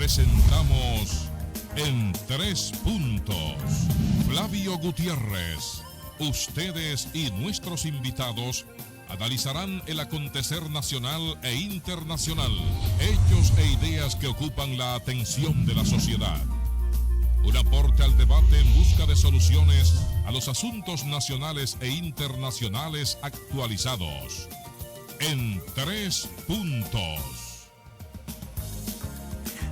presentamos En Tres Puntos. Flavio Gutiérrez, ustedes y nuestros invitados analizarán el acontecer nacional e internacional, hechos e ideas que ocupan la atención de la sociedad. Un aporte al debate en busca de soluciones a los asuntos nacionales e internacionales actualizados. En Tres Puntos.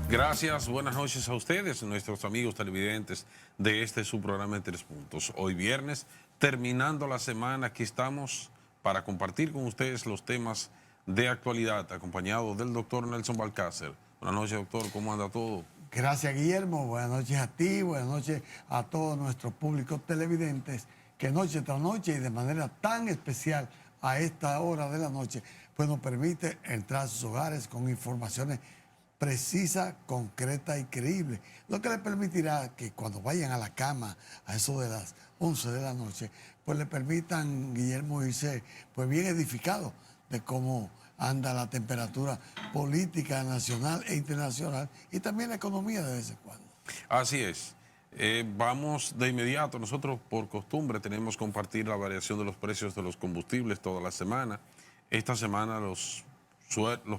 Gracias, buenas noches a ustedes, nuestros amigos televidentes de este su programa En Tres Puntos. Hoy viernes, terminando la semana, aquí estamos para compartir con ustedes los temas de actualidad, acompañado del doctor Nelson Balcácer. Buenas noches, doctor, ¿cómo anda todo? Gracias, Guillermo. Buenas noches a ti, buenas noches a todos nuestros públicos televidentes que noche tras noche y de manera tan especial a esta hora de la noche, pues nos permite entrar a sus hogares con informaciones precisas, concretas y creíbles, lo que les permitirá que cuando vayan a la cama a eso de las 11 de la noche, pues le permitan, Guillermo, irse pues bien edificado de cómo anda la temperatura política nacional e internacional y también la economía de vez en cuando. Así es. Vamos de inmediato. Nosotros por costumbre tenemos que compartir la variación de los precios de los combustibles toda la semana. Esta semana los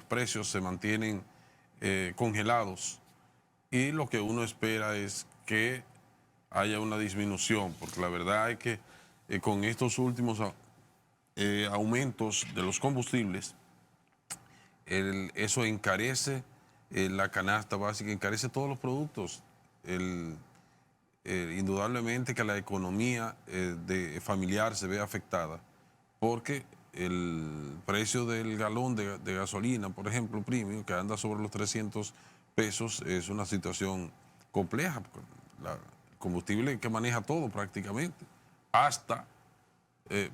precios se mantienen congelados y lo que uno espera es que haya una disminución, porque la verdad es que con estos últimos aumentos de los combustibles, eso encarece la canasta básica, encarece todos los productos. Indudablemente que la economía familiar se ve afectada porque el precio del galón de gasolina, por ejemplo, premium, que anda sobre los 300 pesos, es una situación compleja. El combustible que maneja todo prácticamente, hasta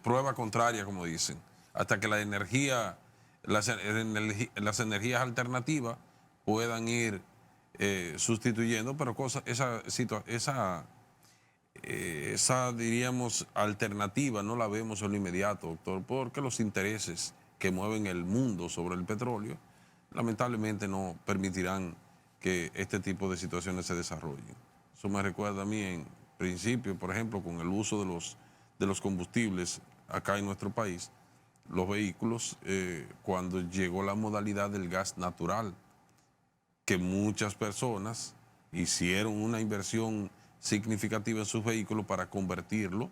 prueba contraria, como dicen, hasta que las energías alternativas puedan ir sustituyendo, pero esa diríamos alternativa no la vemos en lo inmediato, doctor, porque los intereses que mueven el mundo sobre el petróleo lamentablemente no permitirán que este tipo de situaciones se desarrollen. Eso me recuerda a mí en principio, por ejemplo, con el uso de los combustibles acá en nuestro país, los vehículos, cuando llegó la modalidad del gas natural, que muchas personas hicieron una inversión significativa en sus vehículos para convertirlo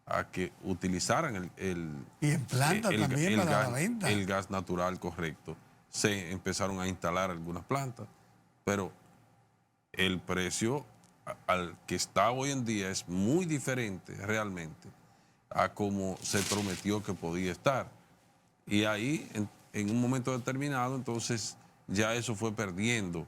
a que utilizaran y en planta también para la venta. El gas natural, correcto. Se empezaron a instalar algunas plantas, pero el precio al que está hoy en día es muy diferente realmente a como se prometió que podía estar. Y ahí, en un momento determinado, entonces ya eso fue perdiendo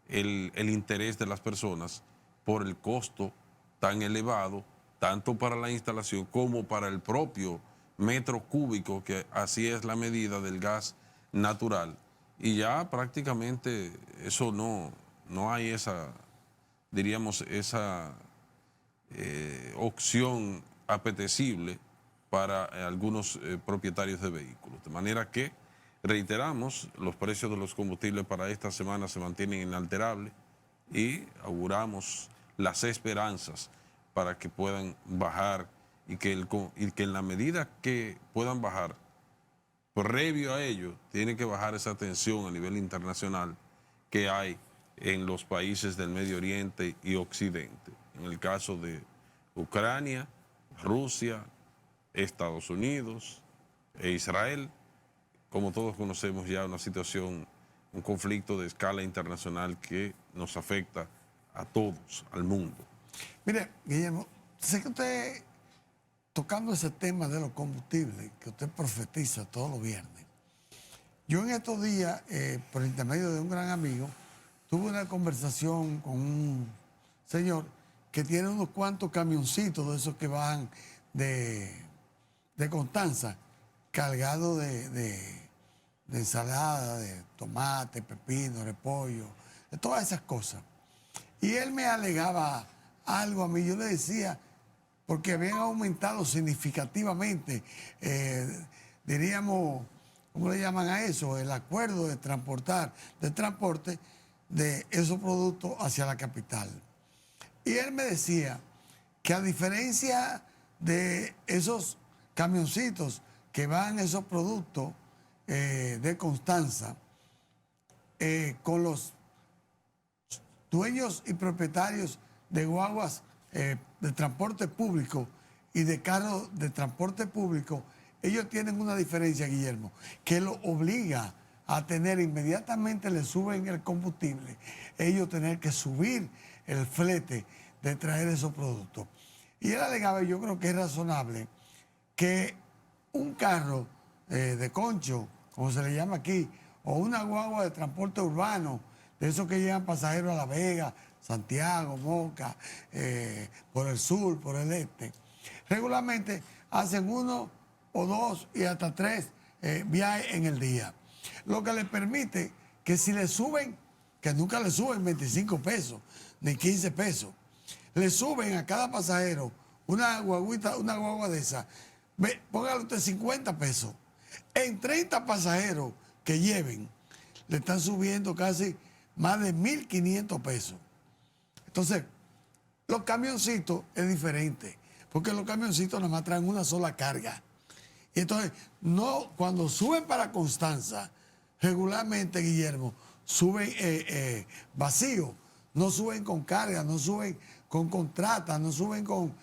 el interés de las personas por el costo tan elevado, tanto para la instalación como para el propio metro cúbico, que así es la medida del gas natural. Y ya prácticamente eso no hay esa, diríamos, esa opción apetecible para algunos propietarios de vehículos. De manera que, reiteramos, los precios de los combustibles para esta semana se mantienen inalterables y auguramos las esperanzas para que puedan bajar y que en la medida que puedan bajar, previo a ello, tiene que bajar esa tensión a nivel internacional que hay en los países del Medio Oriente y Occidente. En el caso de Ucrania, Rusia, Estados Unidos e Israel, como todos conocemos ya una situación, un conflicto de escala internacional que nos afecta a todos, al mundo. Mire, Guillermo, sé que usted, tocando ese tema de los combustibles, que usted profetiza todos los viernes, yo en estos días, por intermedio de un gran amigo, tuve una conversación con un señor que tiene unos cuantos camioncitos de esos que bajan de Constanza, cargados de ensalada, de tomate, pepino, repollo, de todas esas cosas. Y él me alegaba algo a mí, yo le decía, porque habían aumentado significativamente, diríamos, ¿cómo le llaman a eso? El acuerdo de transporte de esos productos hacia la capital. Y él me decía que a diferencia de esos camioncitos que van esos productos de Constanza, con los dueños y propietarios de guaguas de transporte público y de carros de transporte público, ellos tienen una diferencia, Guillermo, que lo obliga a tener inmediatamente, le suben el combustible, ellos tener que subir el flete de traer esos productos. Y él alegaba, y yo creo que es razonable, que un carro de concho, como se le llama aquí, o una guagua de transporte urbano, de esos que llevan pasajeros a La Vega, Santiago, Moca, por el sur, por el este, regularmente hacen 1 o 2 y hasta 3 viajes en el día. Lo que le permite que si le suben, que nunca le suben 25 pesos, ni 15 pesos, le suben a cada pasajero una guagua de esa, póngale usted 50 pesos. En 30 pasajeros que lleven, le están subiendo casi más de 1.500 pesos. Entonces, los camioncitos es diferente, porque los camioncitos nada más traen una sola carga. Y entonces, no, cuando suben para Constanza, regularmente, Guillermo, suben vacío, no suben con carga, no suben con contrata, no suben con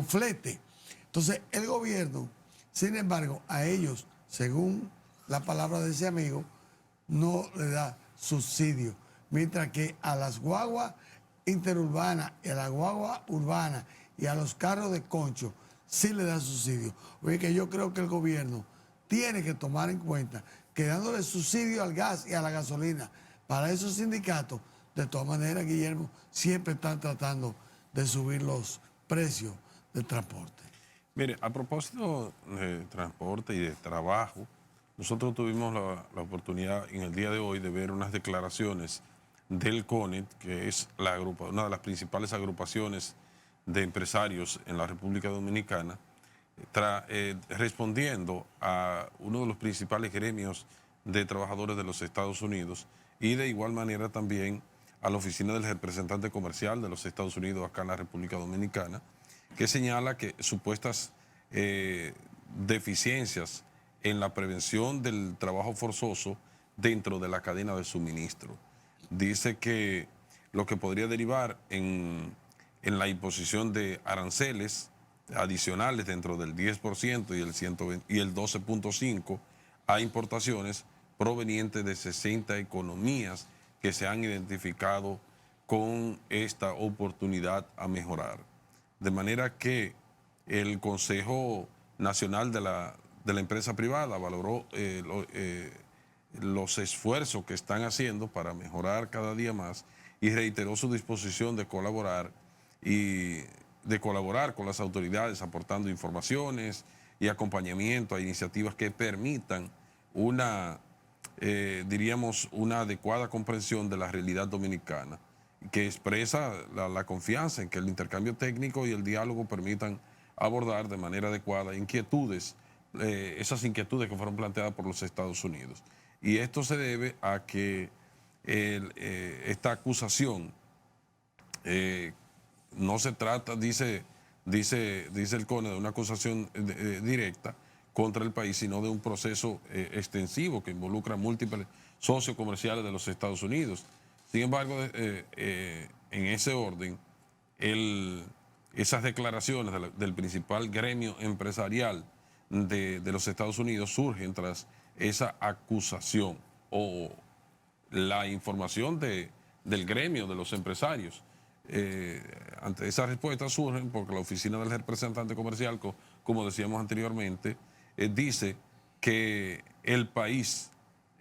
flete. Entonces, el gobierno, sin embargo, a ellos, según la palabra de ese amigo, no le da subsidio, mientras que a las guaguas interurbanas y a la guagua urbana y a los carros de concho sí le da subsidio. Oye, que yo creo que el gobierno tiene que tomar en cuenta que dándole subsidio al gas y a la gasolina para esos sindicatos, de todas maneras, Guillermo, siempre están tratando de subir los precios del transporte. Mire, a propósito de transporte y de trabajo, nosotros tuvimos la oportunidad en el día de hoy de ver unas declaraciones del CONET, que es una de las principales agrupaciones de empresarios en la República Dominicana, respondiendo a uno de los principales gremios de trabajadores de los Estados Unidos y de igual manera también a la oficina del representante comercial de los Estados Unidos acá en la República Dominicana, que señala que supuestas deficiencias en la prevención del trabajo forzoso dentro de la cadena de suministro. Dice que lo que podría derivar en la imposición de aranceles adicionales dentro del 10% y el 12.5% a importaciones provenientes de 60 economías que se han identificado con esta oportunidad a mejorar. De manera que el Consejo Nacional de la Empresa Privada valoró los esfuerzos que están haciendo para mejorar cada día más y reiteró su disposición de colaborar con las autoridades aportando informaciones y acompañamiento a iniciativas que permitan una adecuada comprensión de la realidad dominicana, que expresa la confianza en que el intercambio técnico y el diálogo permitan abordar de manera adecuada esas inquietudes que fueron planteadas por los Estados Unidos. Y esto se debe a que esta acusación no se trata, dice el CONE, de una acusación directa contra el país, sino de un proceso extensivo que involucra múltiples socios comerciales de los Estados Unidos. Sin embargo, en ese orden, esas declaraciones del principal gremio empresarial de los Estados Unidos surgen tras esa acusación o la información del gremio de los empresarios. Ante esa respuesta surgen porque la oficina del representante comercial, como decíamos anteriormente, dice que el país,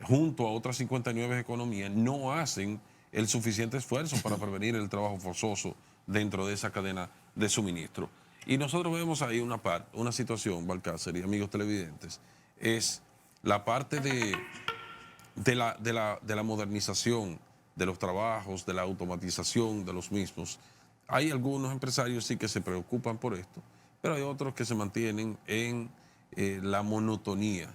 junto a otras 59 economías, no hacen el suficiente esfuerzo para prevenir el trabajo forzoso dentro de esa cadena de suministro. Y nosotros vemos ahí una situación, Balcácer y amigos televidentes, es la parte de la modernización de los trabajos, de la automatización de los mismos. Hay algunos empresarios sí que se preocupan por esto, pero hay otros que se mantienen en la monotonía.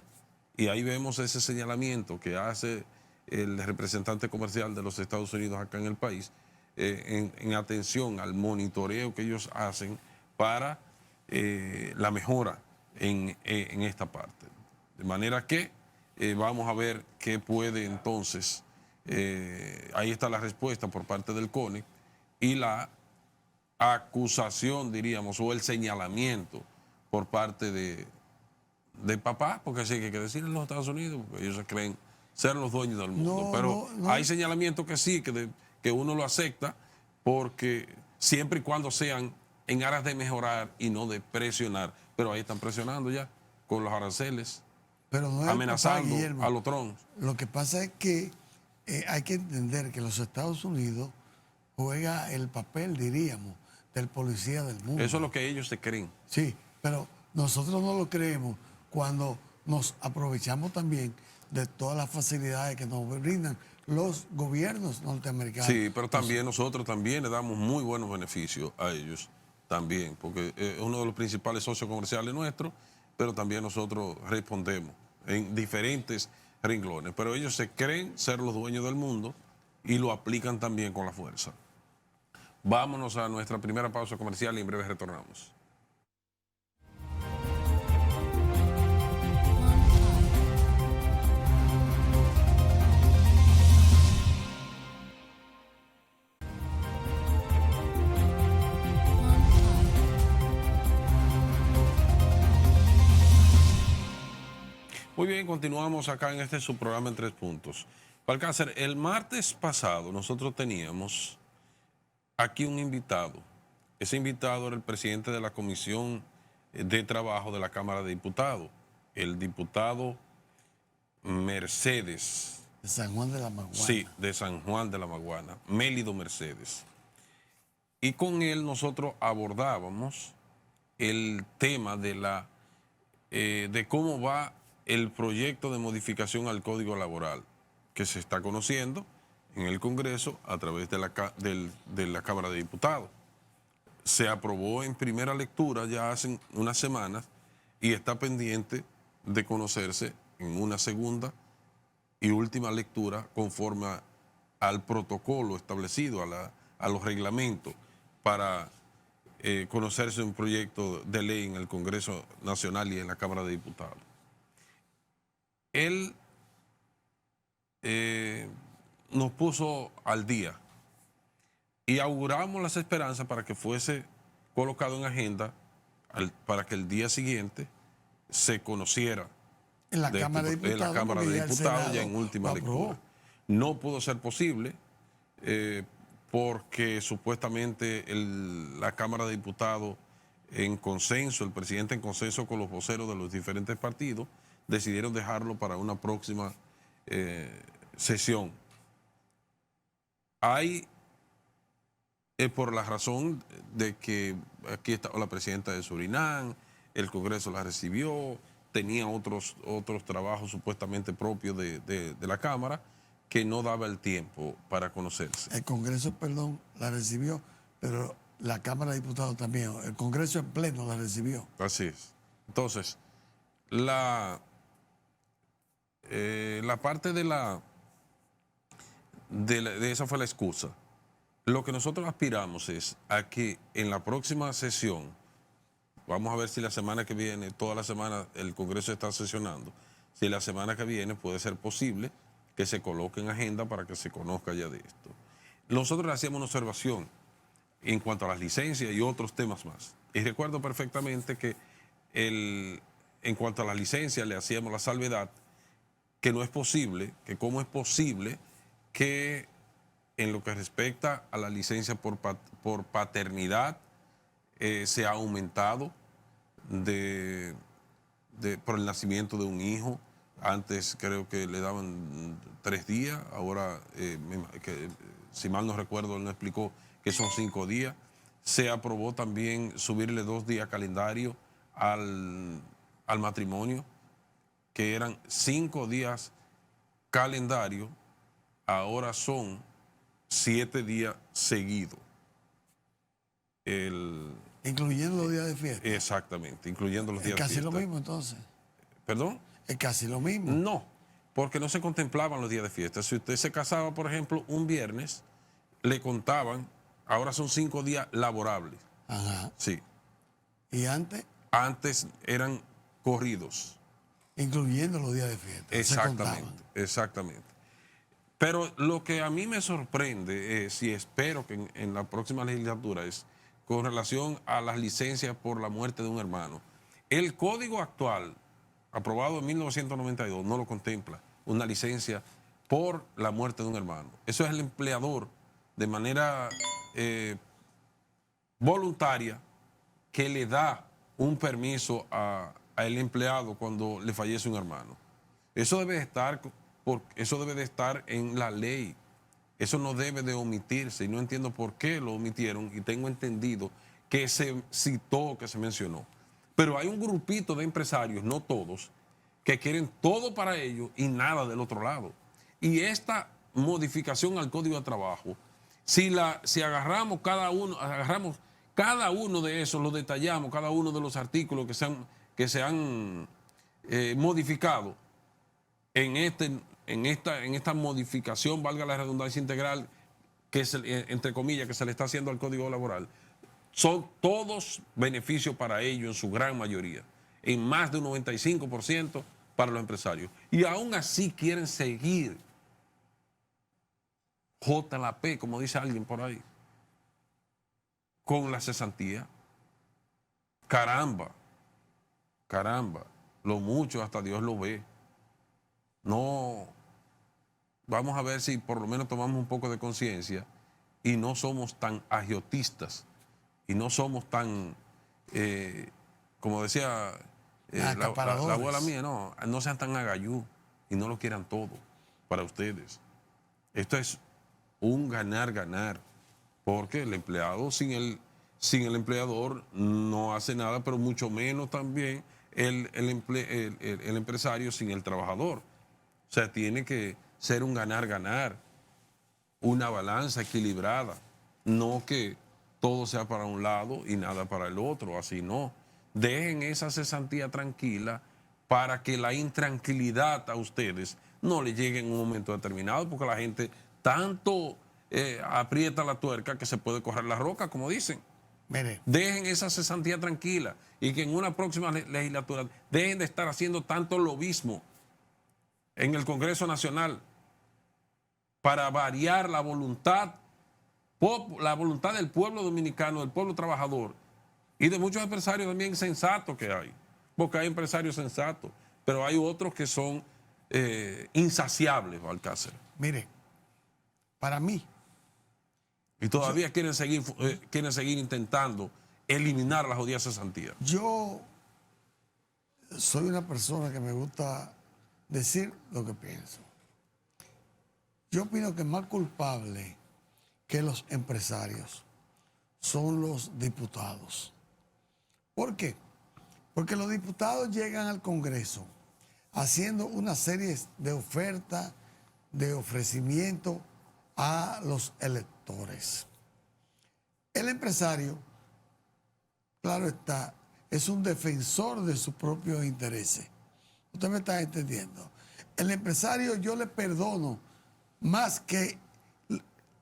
Y ahí vemos ese señalamiento que hace el representante comercial de los Estados Unidos acá en el país, en atención al monitoreo que ellos hacen para la mejora en esta parte. De manera que vamos a ver qué puede entonces, ahí está la respuesta por parte del CONEC y la acusación, diríamos, o el señalamiento por parte de papá, porque así que hay que decir en los Estados Unidos, porque ellos se creen ser los dueños del mundo. Pero hay señalamientos que sí, que uno lo acepta, porque siempre y cuando sean en aras de mejorar y no de presionar. Pero ahí están presionando ya con los aranceles, pero no es amenazando papá, a los tronos. Lo que pasa es que hay que entender que los Estados Unidos juega el papel, diríamos, del policía del mundo. Eso es lo que ellos se creen. Sí, pero nosotros no lo creemos cuando nos aprovechamos también de todas las facilidades que nos brindan los gobiernos norteamericanos. Sí, pero también nosotros también le damos muy buenos beneficios a ellos, también, porque es uno de los principales socios comerciales nuestros, pero también nosotros respondemos en diferentes renglones. Pero ellos se creen ser los dueños del mundo y lo aplican también con la fuerza. Vámonos a nuestra primera pausa comercial y en breve retornamos. Muy bien, continuamos acá en este subprograma en 3 puntos. Balcácer, el martes pasado nosotros teníamos aquí un invitado. Ese invitado era el presidente de la Comisión de Trabajo de la Cámara de Diputados, el diputado Mercedes. De San Juan de la Maguana. Sí, de San Juan de la Maguana, Mélido Mercedes. Y con él nosotros abordábamos el tema de cómo va el proyecto de modificación al Código Laboral que se está conociendo en el Congreso a través de la Cámara de Diputados. Se aprobó en primera lectura ya hace unas semanas y está pendiente de conocerse en una segunda y última lectura conforme al protocolo establecido, a los reglamentos para conocerse un proyecto de ley en el Congreso Nacional y en la Cámara de Diputados. Él nos puso al día y auguramos las esperanzas para que fuese colocado en agenda para que el día siguiente se conociera en la Cámara de Diputados ya en última lectura. No pudo ser posible porque supuestamente la Cámara de Diputados en consenso, el presidente en consenso con los voceros de los diferentes partidos, decidieron dejarlo para una próxima sesión. Hay, por la razón de que aquí está la presidenta de Surinam, el Congreso la recibió, tenía otros trabajos supuestamente propios de la Cámara, que no daba el tiempo para conocerse. El Congreso, perdón, la recibió, pero la Cámara de Diputados también, el Congreso en pleno la recibió. Así es. Entonces, la parte de esa fue la excusa. Lo que nosotros aspiramos es a que en la próxima sesión, vamos a ver si la semana que viene, toda la semana el Congreso está sesionando, si la semana que viene puede ser posible que se coloque en agenda para que se conozca ya de esto. Nosotros le hacíamos una observación en cuanto a las licencias y otros temas más. Y recuerdo perfectamente que en cuanto a las licencias le hacíamos la salvedad que no es posible, que cómo es posible que en lo que respecta a la licencia por paternidad se ha aumentado por el nacimiento de un hijo. Antes creo que le daban 3 días, ahora, si mal no recuerdo, él nos explicó que son 5 días. Se aprobó también subirle 2 días calendario al matrimonio, que eran 5 días calendario, ahora son 7 días seguidos. Incluyendo los días de fiesta. Exactamente, incluyendo los días de fiesta. Es casi lo mismo entonces. ¿Perdón? Es casi lo mismo. No, porque no se contemplaban los días de fiesta. Si usted se casaba, por ejemplo, un viernes, le contaban, ahora son 5 días laborables. Ajá. Sí. ¿Y antes? Antes eran corridos. Incluyendo los días de fiesta. Exactamente, exactamente. Pero lo que a mí me sorprende es, y espero que en la próxima legislatura, es con relación a las licencias por la muerte de un hermano. El código actual, aprobado en 1992, no lo contempla, una licencia por la muerte de un hermano. Eso es el empleador, de manera voluntaria, que le da un permiso al empleado cuando le fallece un hermano. Eso debe de estar en la ley. Eso no debe de omitirse y no entiendo por qué lo omitieron y tengo entendido que se citó, que se mencionó. Pero hay un grupito de empresarios, no todos, que quieren todo para ellos y nada del otro lado. Y esta modificación al Código de Trabajo, si agarramos cada uno de esos, lo detallamos, cada uno de los artículos que se han modificado en esta modificación, valga la redundancia integral, que es, entre comillas, que se le está haciendo al Código Laboral, son todos beneficios para ellos en su gran mayoría, en más de un 95% para los empresarios. Y aún así quieren seguir JLP, como dice alguien por ahí, con la cesantía. Caramba, lo mucho hasta Dios lo ve. No, vamos a ver si por lo menos tomamos un poco de conciencia y no somos tan agiotistas y no somos tan, como decía la abuela mía, no sean tan agayú y no lo quieran todo para ustedes. Esto es un ganar-ganar, porque el empleado sin el empleador no hace nada, pero mucho menos también el empresario sin el trabajador. O sea, tiene que ser un ganar-ganar, una balanza equilibrada, no que todo sea para un lado y nada para el otro, así no. Dejen esa cesantía tranquila para que la intranquilidad a ustedes no le llegue en un momento determinado, porque la gente tanto aprieta la tuerca que se puede correr la roca, como dicen. Mire. Dejen esa cesantía tranquila y que en una próxima legislatura dejen de estar haciendo tanto lobismo en el Congreso Nacional para variar la voluntad del pueblo dominicano, del pueblo trabajador y de muchos empresarios también sensatos que hay, porque hay empresarios sensatos, pero hay otros que son insaciables, Balcácer. Mire, para mí. Y todavía quieren seguir intentando eliminar la jodida cesantía. Yo soy una persona que me gusta decir lo que pienso. Yo opino que más culpable que los empresarios son los diputados. ¿Por qué? Porque los diputados llegan al Congreso haciendo una serie de ofertas, de ofrecimientos a los electores. El empresario, claro está, es un defensor de sus propios intereses. ¿Usted me está entendiendo? El empresario yo le perdono más que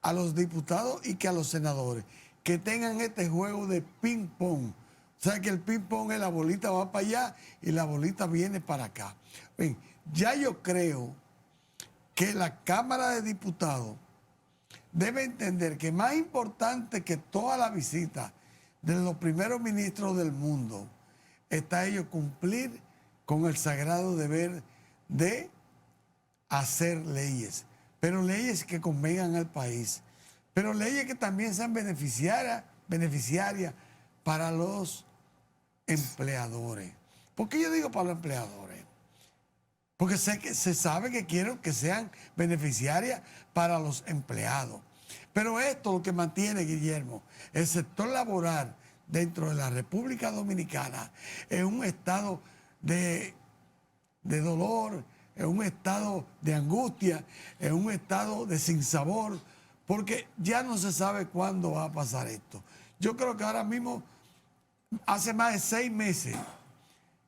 a los diputados y que a los senadores que tengan este juego de ping-pong. O sea que el ping-pong es la bolita va para allá y la bolita viene para acá. Bien, ya yo creo que la Cámara de Diputados debe entender que más importante que toda la visita de los primeros ministros del mundo está ellos cumplir con el sagrado deber de hacer leyes, pero leyes que convengan al país, pero leyes que también sean beneficiarias para los empleadores. ¿Por qué yo digo para los empleadores? Porque se sabe que quiero que sean beneficiarias para los empleados. Pero esto lo que mantiene, Guillermo, el sector laboral dentro de la República Dominicana en un estado de dolor, en un estado de angustia, en un estado de sinsabor, porque ya no se sabe cuándo va a pasar esto. Yo creo que ahora mismo, hace más de 6 meses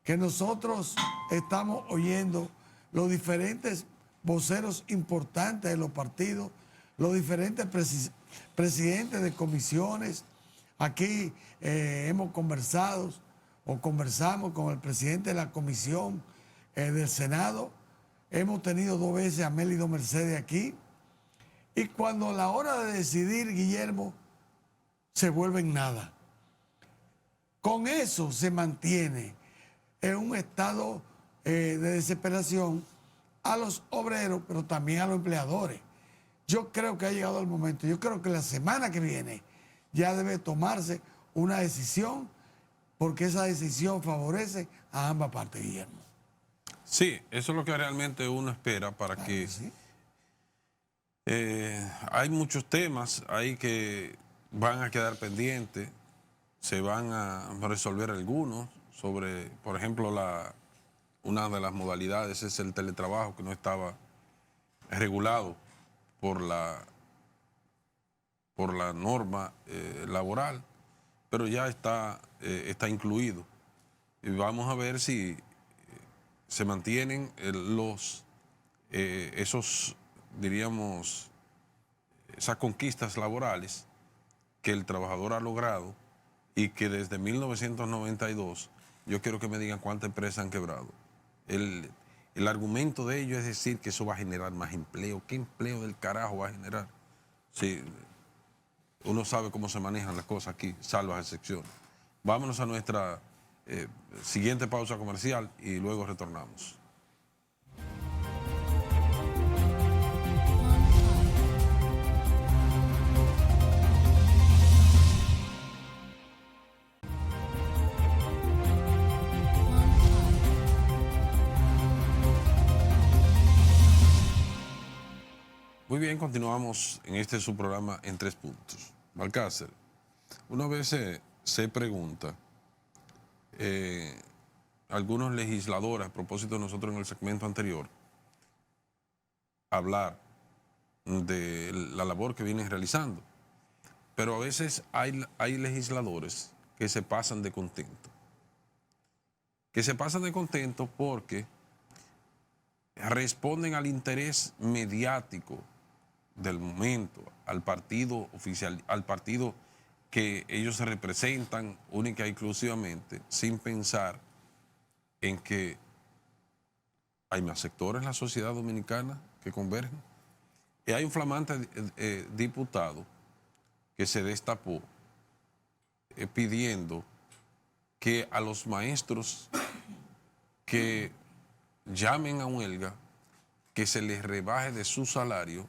que nosotros estamos oyendo los diferentes voceros importantes de los partidos, los diferentes presidentes de comisiones. Aquí hemos conversado o conversamos con el presidente de la comisión del Senado. Hemos tenido 2 veces a Mélido Mercedes aquí. Y cuando la hora de decidir, Guillermo, se vuelve en nada. Con eso se mantiene en un estado de desesperación a los obreros, pero también a los empleadores. Yo creo que ha llegado el momento. Yo creo que la semana que viene ya debe tomarse una decisión, porque esa decisión favorece a ambas partes, Guillermo. Sí, eso es lo que realmente uno espera para Claro que... sí. Hay muchos temas ahí que van a quedar pendientes, se van a resolver algunos, sobre, por ejemplo, una de las modalidades es el teletrabajo, que no estaba regulado por la norma laboral, pero ya está incluido. Y vamos a ver si se mantienen esos, diríamos, esas conquistas laborales que el trabajador ha logrado y que desde 1992, yo quiero que me digan cuántas empresas han quebrado. El argumento de ellos es decir que eso va a generar más empleo. ¿Qué empleo del carajo va a generar? Sí, uno sabe cómo se manejan las cosas aquí, salvo las excepciones. Vámonos a nuestra siguiente pausa comercial y luego retornamos. Muy bien, continuamos en este su programa en 3 puntos. Balcácer, una vez se pregunta, algunos legisladores, a propósito de nosotros en el segmento anterior, hablar de la labor que vienen realizando, pero a veces hay legisladores que se pasan de contento. Que se pasan de contento porque responden al interés mediático del momento, al partido oficial, al partido que ellos se representan única y exclusivamente, sin pensar en que hay más sectores en la sociedad dominicana que convergen. Y hay un flamante diputado que se destapó pidiendo que a los maestros que llamen a huelga, que se les rebaje de su salario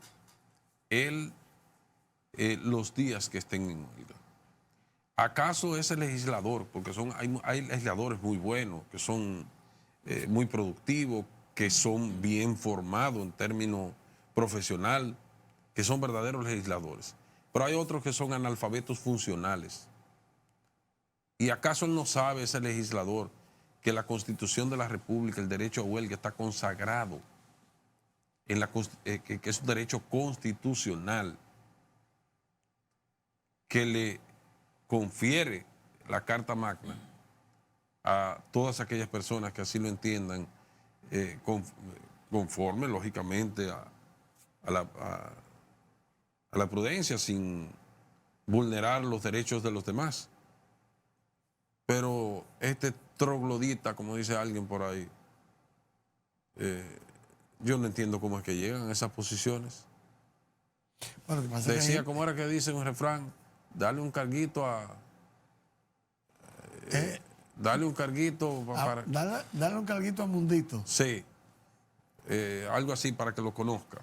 los días que estén en huelga. ¿Acaso ese legislador, porque hay legisladores muy buenos, que son muy productivos, que son bien formados en términos profesional, que son verdaderos legisladores, pero hay otros que son analfabetos funcionales? ¿Y acaso él no sabe, ese legislador, que la Constitución de la República, el derecho a huelga, está consagrado, que es un derecho constitucional que le confiere la Carta Magna a todas aquellas personas que así lo entiendan, conforme, lógicamente, a la prudencia, sin vulnerar los derechos de los demás? Pero este troglodita, como dice alguien por ahí, yo no entiendo cómo es que llegan a esas posiciones. Bueno, ¿qué pasa? Decía, ¿cómo era que dice un refrán? Dale un carguito dale un carguito para... Dale un carguito a Mundito. Sí, algo así para que lo conozca.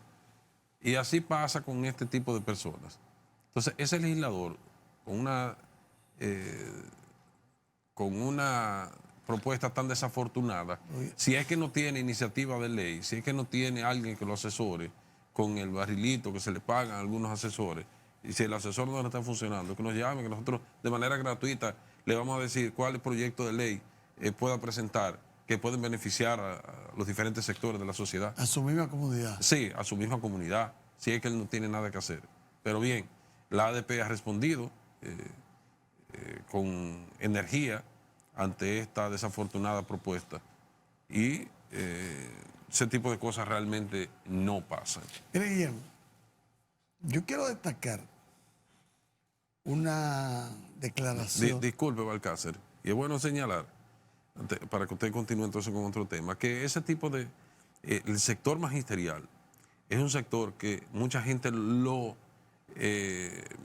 Y así pasa con este tipo de personas. Entonces, ese legislador, con una propuesta tan desafortunada, si es que no tiene iniciativa de ley, si es que no tiene alguien que lo asesore con el barrilito que se le pagan a algunos asesores, y si el asesor no está funcionando, que nos llame, que nosotros de manera gratuita le vamos a decir cuál proyecto de ley pueda presentar que pueden beneficiar a los diferentes sectores de la sociedad. A su misma comunidad. Sí, a su misma comunidad, si es que él no tiene nada que hacer. Pero bien, la ADP ha respondido con energía ante esta desafortunada propuesta y ese tipo de cosas realmente no pasan. Mire, Guillermo, yo quiero destacar una declaración. Disculpe, Balcácer, y es bueno señalar, para que usted continúe entonces con otro tema, que ese tipo de, el sector magisterial es un sector que mucha gente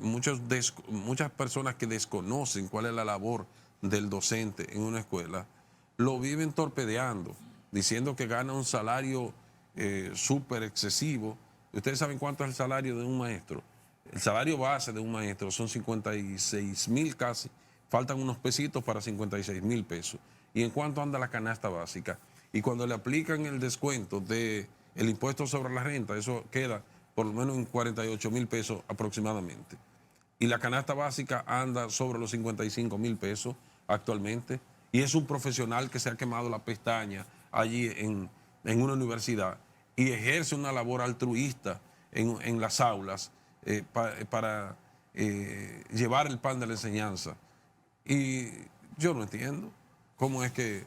muchas personas que desconocen cuál es la labor del docente en una escuela, lo viven torpedeando, diciendo que gana un salario súper excesivo. ¿Ustedes saben cuánto es el salario de un maestro? El salario base de un maestro son 56,000 casi. Faltan unos pesitos para 56,000 pesos. ¿Y en cuánto anda la canasta básica? Y cuando le aplican el descuento del impuesto sobre la renta, eso queda por lo menos en 48,000 pesos aproximadamente. Y la canasta básica anda sobre los 55,000 pesos actualmente. Y es un profesional que se ha quemado la pestaña allí en una universidad y ejerce una labor altruista en las aulas para llevar el pan de la enseñanza. Y yo no entiendo cómo es que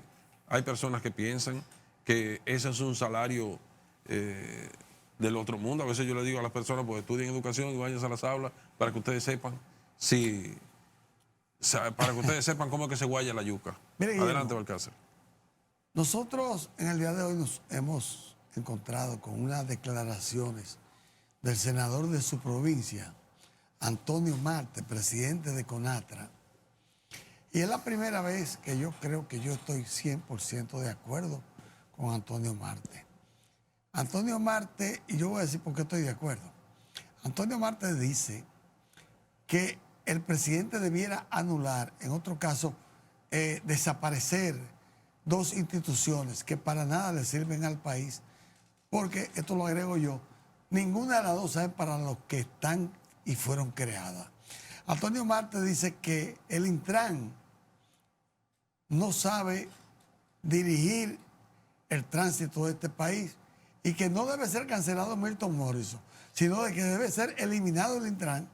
hay personas que piensan que ese es un salario del otro mundo. A veces yo le digo a las personas, pues estudien educación y vayan a las aulas para que ustedes sepan para que ustedes sepan cómo es que se guaya la yuca. Mire, adelante, Balcácer. Nosotros en el día de hoy nos hemos encontrado con unas declaraciones del senador de su provincia, Antonio Marte, presidente de CONATRA. Y es la primera vez que yo creo que yo estoy 100% de acuerdo con Antonio Marte. Antonio Marte, y yo voy a decir por qué estoy de acuerdo. Antonio Marte dice que el presidente debiera anular, en otro caso, desaparecer dos instituciones que para nada le sirven al país, porque, esto lo agrego yo, ninguna de las dos sabe para lo que están y fueron creadas. Antonio Marte dice que el Intran no sabe dirigir el tránsito de este país y que no debe ser cancelado Milton Morrison, sino de que debe ser eliminado el Intran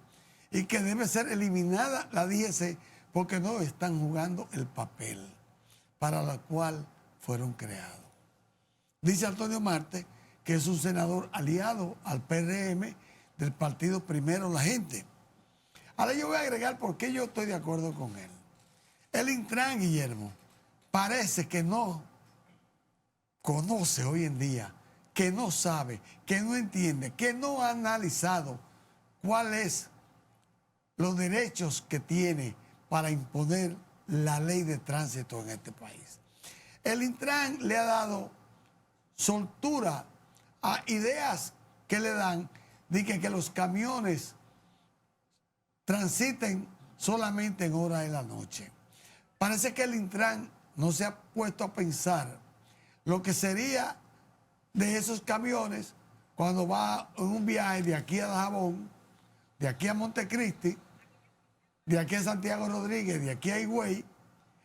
y que debe ser eliminada la DGC porque no están jugando el papel para el cual fueron creados. Dice Antonio Marte que es un senador aliado al PRM del partido Primero la Gente. Ahora yo voy a agregar por qué yo estoy de acuerdo con él. El Intran, Guillermo, parece que no conoce hoy en día, que no sabe, que no entiende, que no ha analizado cuáles los derechos que tiene para imponer la ley de tránsito en este país. El Intran le ha dado soltura a ideas que le dan de que los camiones transiten solamente en horas de la noche. Parece que el Intran no se ha puesto a pensar lo que sería de esos camiones cuando va en un viaje de aquí a Dajabón, de aquí a Montecristi, de aquí a Santiago Rodríguez, de aquí a Higüey.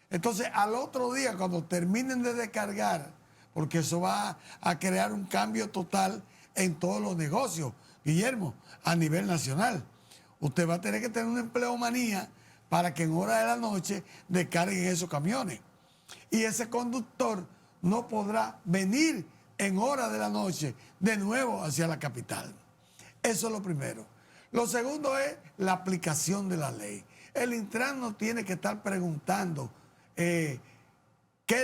Entonces, al otro día, cuando terminen de descargar, porque eso va a crear un cambio total en todos los negocios, Guillermo, a nivel nacional. Usted va a tener que tener una empleomanía para que en horas de la noche descarguen esos camiones. Y ese conductor no podrá venir en horas de la noche de nuevo hacia la capital. Eso es lo primero. Lo segundo es la aplicación de la ley. El Intran no tiene que estar preguntando qué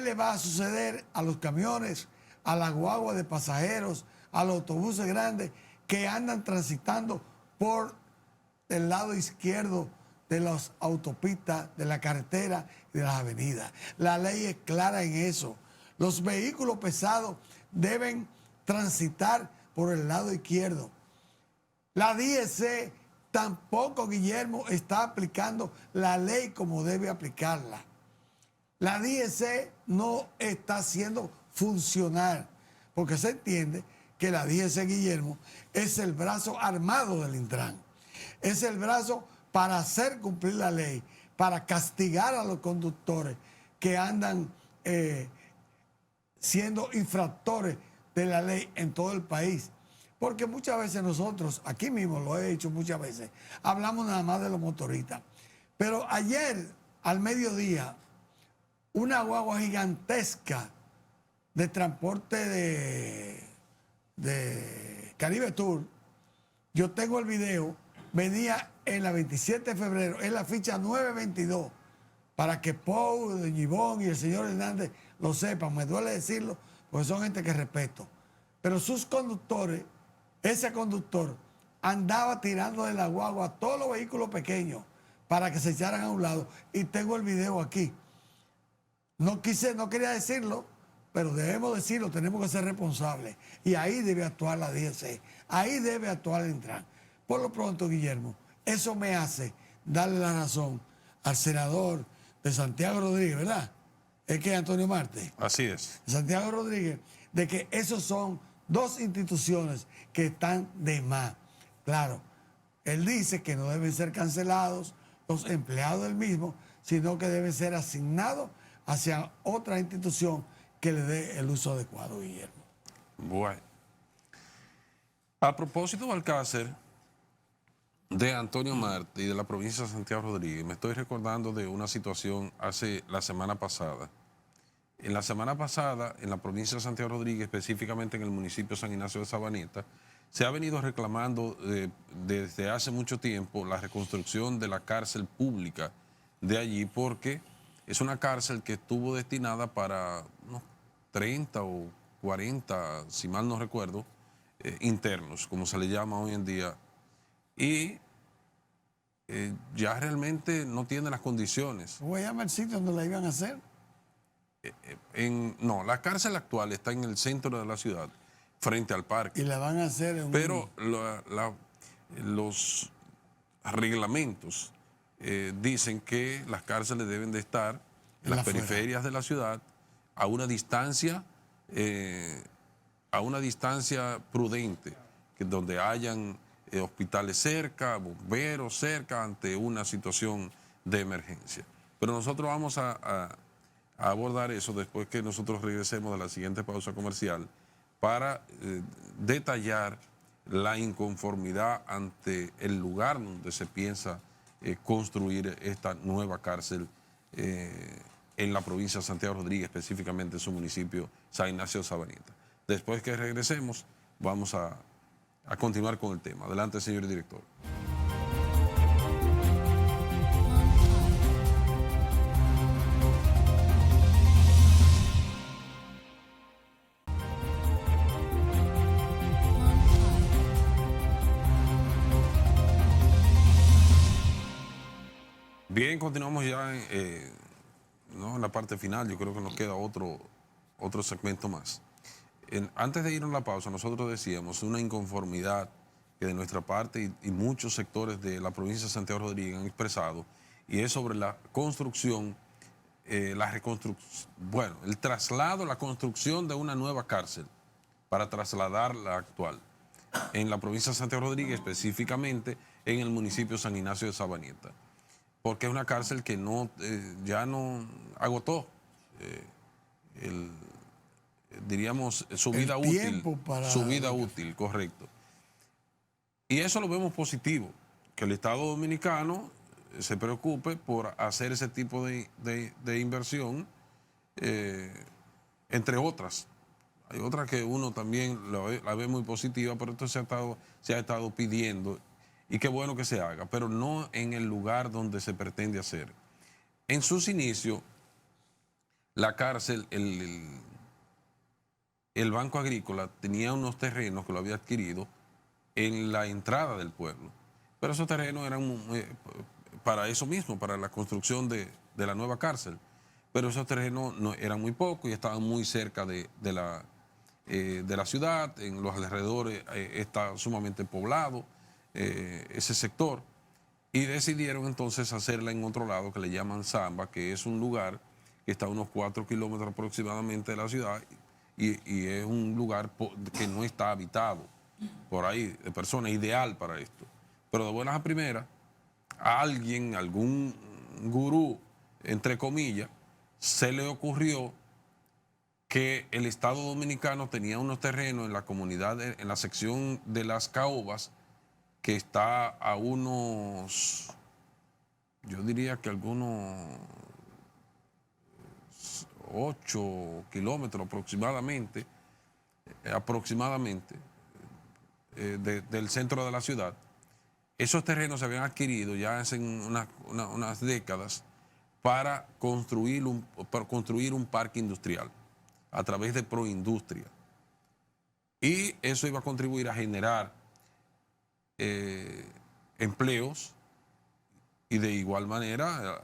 le va a suceder a los camiones, a las guaguas de pasajeros, a los autobuses grandes que andan transitando por el lado izquierdo de las autopistas, de la carretera y de las avenidas. La ley es clara en eso. Los vehículos pesados deben transitar por el lado izquierdo. La DGC tampoco, Guillermo, está aplicando la ley como debe aplicarla. La DGC no está haciendo funcionar, porque se entiende que la DGC, Guillermo, es el brazo armado del Intran. Es el brazo para hacer cumplir la ley, para castigar a los conductores que andan siendo infractores de la ley en todo el país. Porque muchas veces nosotros, aquí mismo lo he dicho muchas veces, hablamos nada más de los motoristas. Pero ayer, al mediodía, una guagua gigantesca de transporte de Caribe Tour, yo tengo el video, venía en la 27 de febrero, en la ficha 922, para que Pou, Gibón y el señor Hernández lo sepan, me duele decirlo, porque son gente que respeto. Pero sus conductores, ese conductor, andaba tirando de la guagua a todos los vehículos pequeños para que se echaran a un lado. Y tengo el video aquí. No quería decirlo, pero debemos decirlo, tenemos que ser responsables. Y ahí debe actuar la DGC, ahí debe actuar el Intran. Por lo pronto, Guillermo, eso me hace darle la razón al senador de Santiago Rodríguez, ¿verdad? Es que Antonio Marte. Así es. Santiago Rodríguez, de que esos son dos instituciones que están de más. Claro, él dice que no deben ser cancelados los empleados del mismo, sino que deben ser asignados hacia otra institución que le dé el uso adecuado, Guillermo. Bueno. A propósito de Alcácer, de Antonio Marte y de la provincia de Santiago Rodríguez, me estoy recordando de una situación la semana pasada. En la semana pasada, en la provincia de Santiago Rodríguez, específicamente en el municipio de San Ignacio de Sabaneta, se ha venido reclamando desde hace mucho tiempo la reconstrucción de la cárcel pública de allí, porque es una cárcel que estuvo destinada para unos 30 o 40, si mal no recuerdo, internos, como se le llama hoy en día, y ya realmente no tiene las condiciones. ¿Cómo se llama el sitio donde la iban a hacer? No, la cárcel actual está en el centro de la ciudad, frente al parque. Y la van a hacer en Pero los reglamentos dicen que las cárceles deben de estar en las periferias de la ciudad a una distancia prudente, donde hayan hospitales cerca, bomberos cerca, ante una situación de emergencia. Pero nosotros vamos a abordar eso después que nosotros regresemos de la siguiente pausa comercial para detallar la inconformidad ante el lugar donde se piensa construir esta nueva cárcel en la provincia de Santiago Rodríguez, específicamente en su municipio San Ignacio de Sabaneta. Después que regresemos, vamos a continuar con el tema. Adelante, señor director. Bien, continuamos ya en la parte final. Yo creo que nos queda otro segmento más. Antes de ir a la pausa, nosotros decíamos una inconformidad que de nuestra parte y muchos sectores de la provincia de Santiago Rodríguez han expresado, y es sobre la construcción, el traslado, la construcción de una nueva cárcel para trasladar la actual en la provincia de Santiago Rodríguez, específicamente en el municipio de San Ignacio de Sabaneta, porque es una cárcel que ya no agotó diríamos, su vida útil, correcto. Y eso lo vemos positivo, que el Estado Dominicano se preocupe por hacer ese tipo de inversión, entre otras. Hay otras que uno también la ve muy positiva, pero esto se ha estado pidiendo, y qué bueno que se haga, pero no en el lugar donde se pretende hacer. En sus inicios, la cárcel, el Banco Agrícola tenía unos terrenos que lo había adquirido en la entrada del pueblo, pero esos terrenos eran para eso mismo, para la construcción de la nueva cárcel, pero esos terrenos eran muy pocos y estaban muy cerca de la ciudad. En los alrededores está sumamente poblado ese sector, y decidieron entonces hacerla en otro lado que le llaman Zamba, que es un lugar que está a unos 4 kilómetros aproximadamente de la ciudad, y es un lugar que no está habitado por ahí de personas, ideal para esto. Pero de buenas a primeras, a alguien, algún gurú, entre comillas, se le ocurrió que el Estado Dominicano tenía unos terrenos en la comunidad, en la sección de Las Caobas, que está a unos, yo diría que algunos 8 kilómetros aproximadamente, del centro de la ciudad. Esos terrenos se habían adquirido ya hace unas décadas para construir un parque industrial a través de Proindustria. Y eso iba a contribuir a generar empleos y de igual manera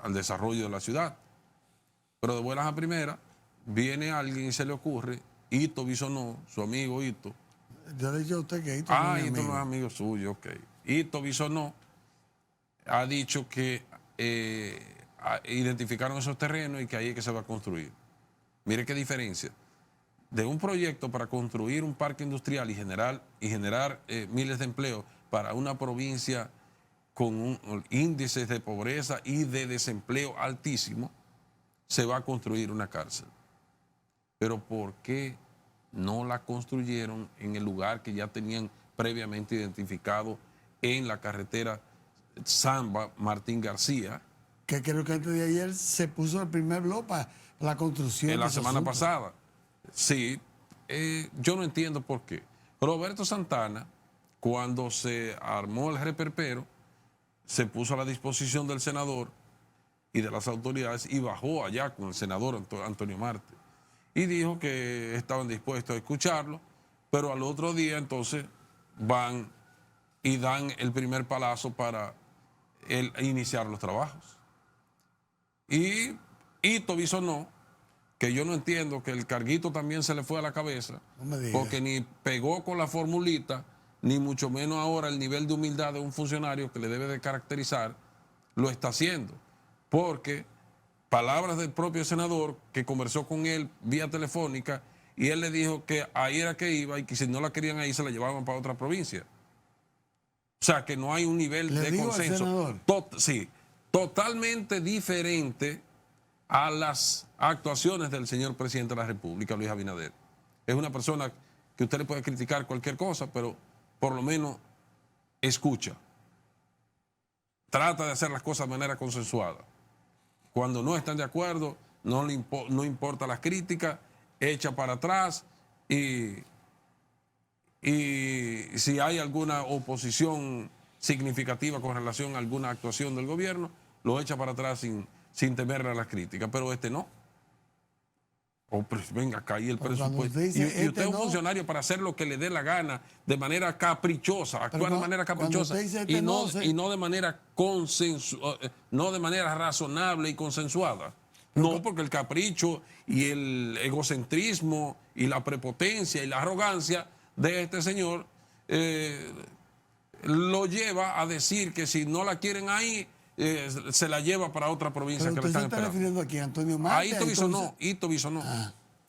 al desarrollo de la ciudad. Pero de buenas a primeras, viene alguien y se le ocurre, Hito Bisonó, su amigo Hito. Yo le he dicho a usted que Hito no es amigo suyo, ok. Hito Bisonó ha dicho que identificaron esos terrenos y que ahí es que se va a construir. Mire qué diferencia. De un proyecto para construir un parque industrial y generar miles de empleos para una provincia con índices de pobreza y de desempleo altísimo, se va a construir una cárcel. Pero ¿por qué no la construyeron en el lugar que ya tenían previamente identificado en la carretera Zamba Martín García? Que creo que antes de ayer se puso el primer bloque para la construcción. En la semana pasada. Sí, yo no entiendo por qué. Roberto Santana, cuando se armó el reperpero, se puso a la disposición del senador y de las autoridades y bajó allá con el senador Antonio Marte y dijo que estaban dispuestos a escucharlo, pero al otro día entonces van y dan el primer palazo para iniciar los trabajos. Y Hito Bisonó, que yo no entiendo, que el carguito también se le fue a la cabeza, porque ni pegó con la formulita, ni mucho menos ahora el nivel de humildad de un funcionario que le debe de caracterizar, lo está haciendo. Porque palabras del propio senador que conversó con él vía telefónica y él le dijo que ahí era que iba y que si no la querían ahí se la llevaban para otra provincia. O sea, que no hay un nivel de consenso. Sí, totalmente diferente a las actuaciones del señor presidente de la República, Luis Abinader. Es una persona que usted le puede criticar cualquier cosa, pero por lo menos escucha. Trata de hacer las cosas de manera consensuada. Cuando no están de acuerdo, no importa las críticas, echa para atrás y si hay alguna oposición significativa con relación a alguna actuación del gobierno, lo echa para atrás sin temerle a las críticas, pero no. Venga, acá y el presupuesto. Y usted es un funcionario para hacer lo que le dé la gana, de manera caprichosa, actuar de manera caprichosa y no de manera no de manera razonable y consensuada. No, porque el capricho y el egocentrismo y la prepotencia y la arrogancia de este señor lo lleva a decir que si no la quieren ahí, se la lleva para otra provincia. Pero que le están está refiriendo aquí a Antonio Marte. A Hito Bisonó.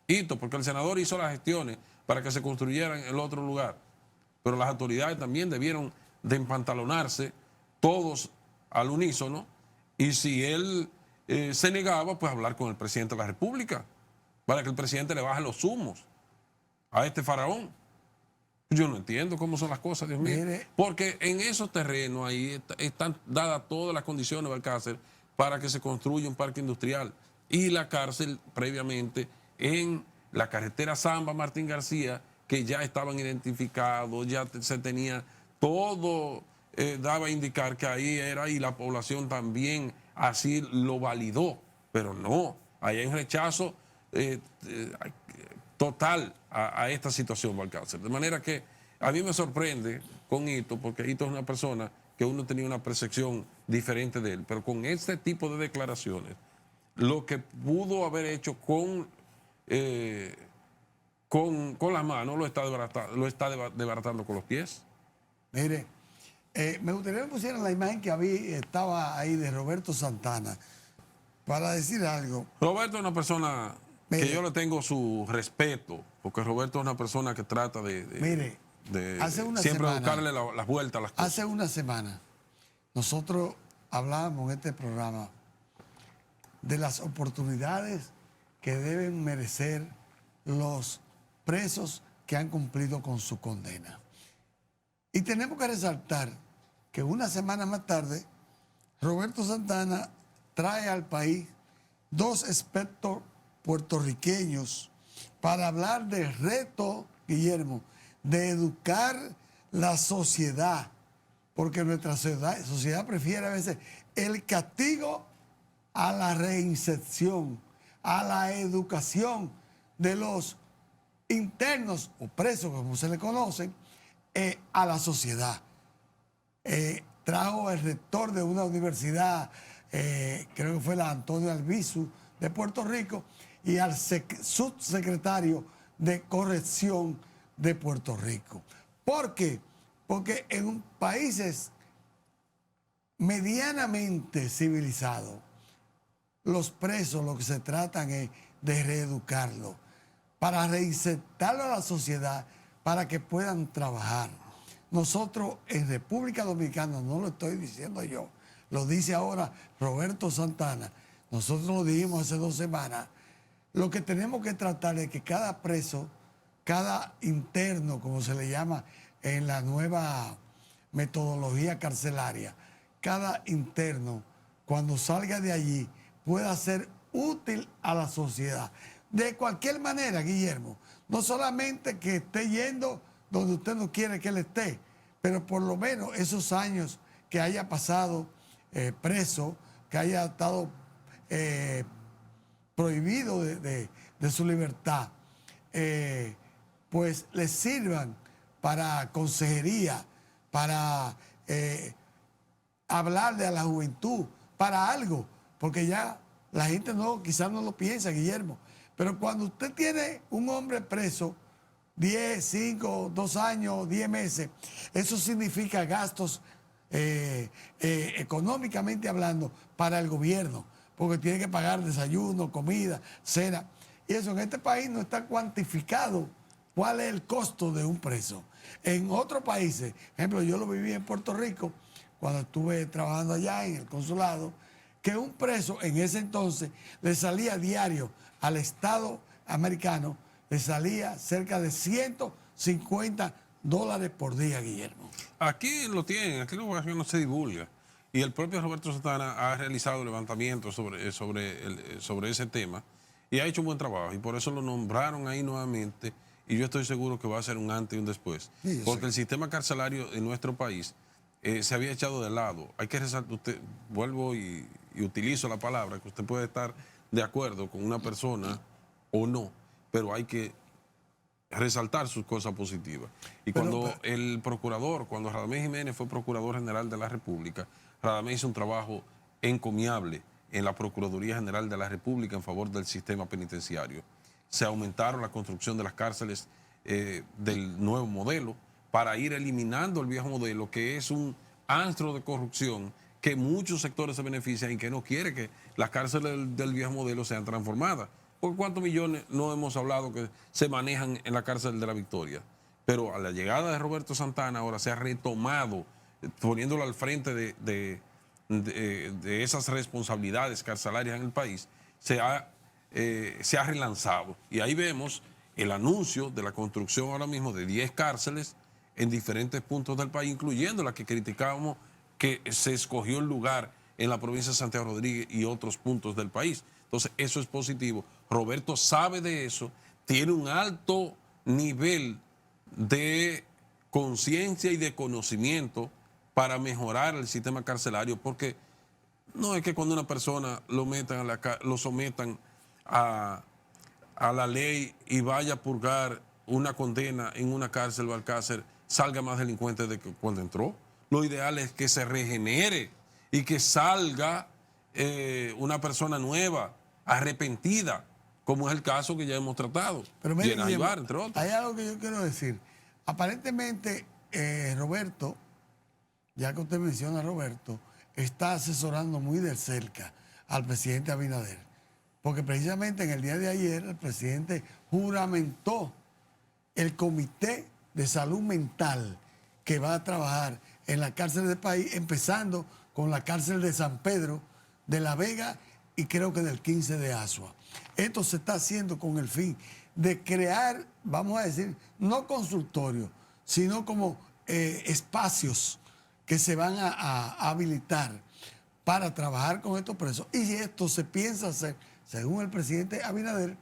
Hito, porque el senador hizo las gestiones para que se construyera en el otro lugar. Pero las autoridades también debieron de empantalonarse todos al unísono y si él se negaba, pues hablar con el presidente de la República para que el presidente le baje los humos a este faraón. Yo no entiendo cómo son las cosas, Dios mío. Porque en esos terrenos ahí están dadas todas las condiciones del cárcel para que se construya un parque industrial. Y la cárcel previamente en la carretera Zamba Martín García, que ya estaban identificados, ya se tenía todo, daba a indicar que ahí era y la población también así lo validó. Pero no, ahí hay un rechazo total a esta situación, Balcácer. De manera que a mí me sorprende con Hito, porque Hito es una persona que uno tenía una percepción diferente de él, pero con este tipo de declaraciones, lo que pudo haber hecho con las manos lo está desbaratando con los pies. Mire, me gustaría que pusieran la imagen que estaba ahí de Roberto Santana para decir algo. Roberto es una persona que yo le tengo su respeto, porque Roberto es una persona que trata de siempre buscarle las vueltas a las cosas. Hace una semana nosotros hablábamos en este programa de las oportunidades que deben merecer los presos que han cumplido con su condena. Y tenemos que resaltar que una semana más tarde, Roberto Santana trae al país 2 expertos puertorriqueños para hablar del reto, Guillermo, de educar la sociedad, porque nuestra sociedad prefiere a veces el castigo a la reinserción, a la educación de los internos o presos, como se le conocen, a la sociedad. Trajo el rector de una universidad, creo que fue la Antonio Albizu de Puerto Rico, y al subsecretario de Corrección de Puerto Rico. ¿Por qué? Porque en países medianamente civilizados, los presos lo que se tratan es de reeducarlos, para reinsertarlo a la sociedad, para que puedan trabajar. Nosotros en República Dominicana, no lo estoy diciendo yo, lo dice ahora Roberto Santana, nosotros lo dijimos hace 2 semanas, lo que tenemos que tratar es que cada preso, cada interno, como se le llama en la nueva metodología carcelaria, cada interno, cuando salga de allí, pueda ser útil a la sociedad. De cualquier manera, Guillermo, no solamente que esté yendo donde usted no quiere que él esté, pero por lo menos esos años que haya pasado preso, que haya estado prohibido de su libertad, pues les sirvan para consejería, para hablarle a la juventud, para algo, porque ya la gente quizás no lo piensa, Guillermo, pero cuando usted tiene un hombre preso 10, 5, 2 años, 10 meses, eso significa gastos económicamente hablando para el gobierno, porque tiene que pagar desayuno, comida, cena, y eso en este país no está cuantificado cuál es el costo de un preso. En otros países, por ejemplo, yo lo viví en Puerto Rico, cuando estuve trabajando allá en el consulado, que un preso en ese entonces le salía diario al Estado americano, le salía cerca de $150 por día, Guillermo. Aquí lo tienen, aquí no se divulga. Y el propio Roberto Santana ha realizado levantamientos sobre ese tema y ha hecho un buen trabajo. Y por eso lo nombraron ahí nuevamente. Y yo estoy seguro que va a ser un antes y un después. Sí, porque el sistema carcelario en nuestro país se había echado de lado. Hay que resaltar, usted, vuelvo y utilizo la palabra, que usted puede estar de acuerdo con una persona o no, pero hay que resaltar sus cosas positivas. Y cuando el procurador, cuando Radamés Jiménez fue procurador general de la República, Radamés hizo un trabajo encomiable en la Procuraduría General de la República en favor del sistema penitenciario. Se aumentaron la construcción de las cárceles del nuevo modelo para ir eliminando el viejo modelo, que es un antro de corrupción que muchos sectores se benefician y que no quiere que las cárceles del viejo modelo sean transformadas. ¿Por cuántos millones no hemos hablado que se manejan en la cárcel de la Victoria? Pero a la llegada de Roberto Santana ahora se ha retomado, poniéndolo al frente de esas responsabilidades carcelarias en el país, se ha relanzado. Y ahí vemos el anuncio de la construcción ahora mismo de 10 cárceles en diferentes puntos del país, incluyendo la que criticábamos, que se escogió el lugar en la provincia de Santiago Rodríguez y otros puntos del país. Entonces, eso es positivo. Roberto sabe de eso, tiene un alto nivel de conciencia y de conocimiento para mejorar el sistema carcelario, porque no es que cuando una persona lo sometan a la ley y vaya a purgar una condena en una cárcel o alcácer, salga más delincuente de que cuando entró. Lo ideal es que se regenere y que salga una persona nueva, arrepentida, como es el caso que ya hemos tratado. Pero mire, Ibar, entre otros. Hay algo que yo quiero decir. Aparentemente, Roberto, ya que usted menciona a Roberto, está asesorando muy de cerca al presidente Abinader. Porque precisamente en el día de ayer el presidente juramentó el Comité de Salud Mental que va a trabajar en la cárcel del país, empezando con la cárcel de San Pedro, de La Vega y creo que del 15 de Asua. Esto se está haciendo con el fin de crear, vamos a decir, no consultorios, sino como espacios que se van a habilitar para trabajar con estos presos. Y esto se piensa hacer según el presidente Abinader,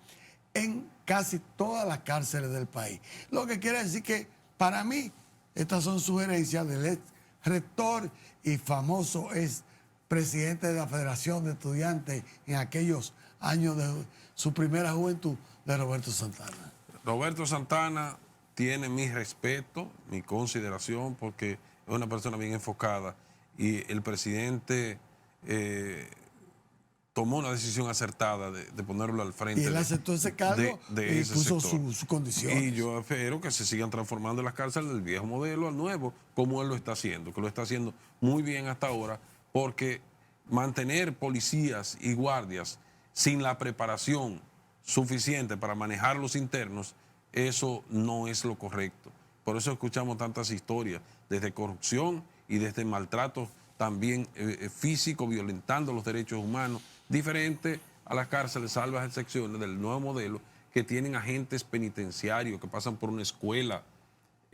en casi todas las cárceles del país. Lo que quiere decir que, para mí, estas son sugerencias del ex rector y famoso ex presidente de la Federación de Estudiantes en aquellos años de su primera juventud, de Roberto Santana. Roberto Santana tiene mi respeto, mi consideración, porque es una persona bien enfocada y el presidente tomó una decisión acertada de ponerlo al frente. Y él aceptó ese cargo de y ese puso sector. sus condiciones. Y yo espero que se sigan transformando las cárceles del viejo modelo al nuevo, como él lo está haciendo, que lo está haciendo muy bien hasta ahora, porque mantener policías y guardias sin la preparación suficiente para manejar los internos, eso no es lo correcto. Por eso escuchamos tantas historias, desde corrupción y desde maltrato también físico, violentando los derechos humanos, diferente a las cárceles, salvas excepciones del nuevo modelo, que tienen agentes penitenciarios que pasan por una escuela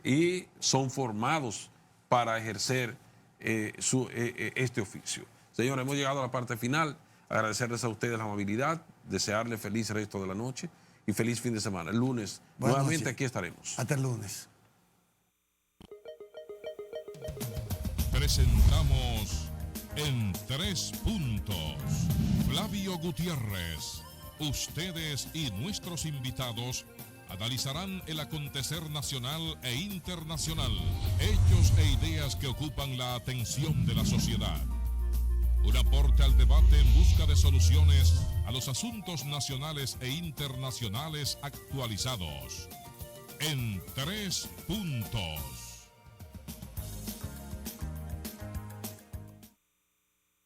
y son formados para ejercer este oficio. Señores, hemos llegado a la parte final. Agradecerles a ustedes la amabilidad, desearles feliz resto de la noche y feliz fin de semana. El lunes, nuevamente aquí estaremos. Hasta el lunes. Presentamos En 3 Puntos. Flavio Gutiérrez. Ustedes y nuestros invitados analizarán el acontecer nacional e internacional, hechos e ideas que ocupan la atención de la sociedad. Un aporte al debate en busca de soluciones a los asuntos nacionales e internacionales actualizados. En 3 Puntos.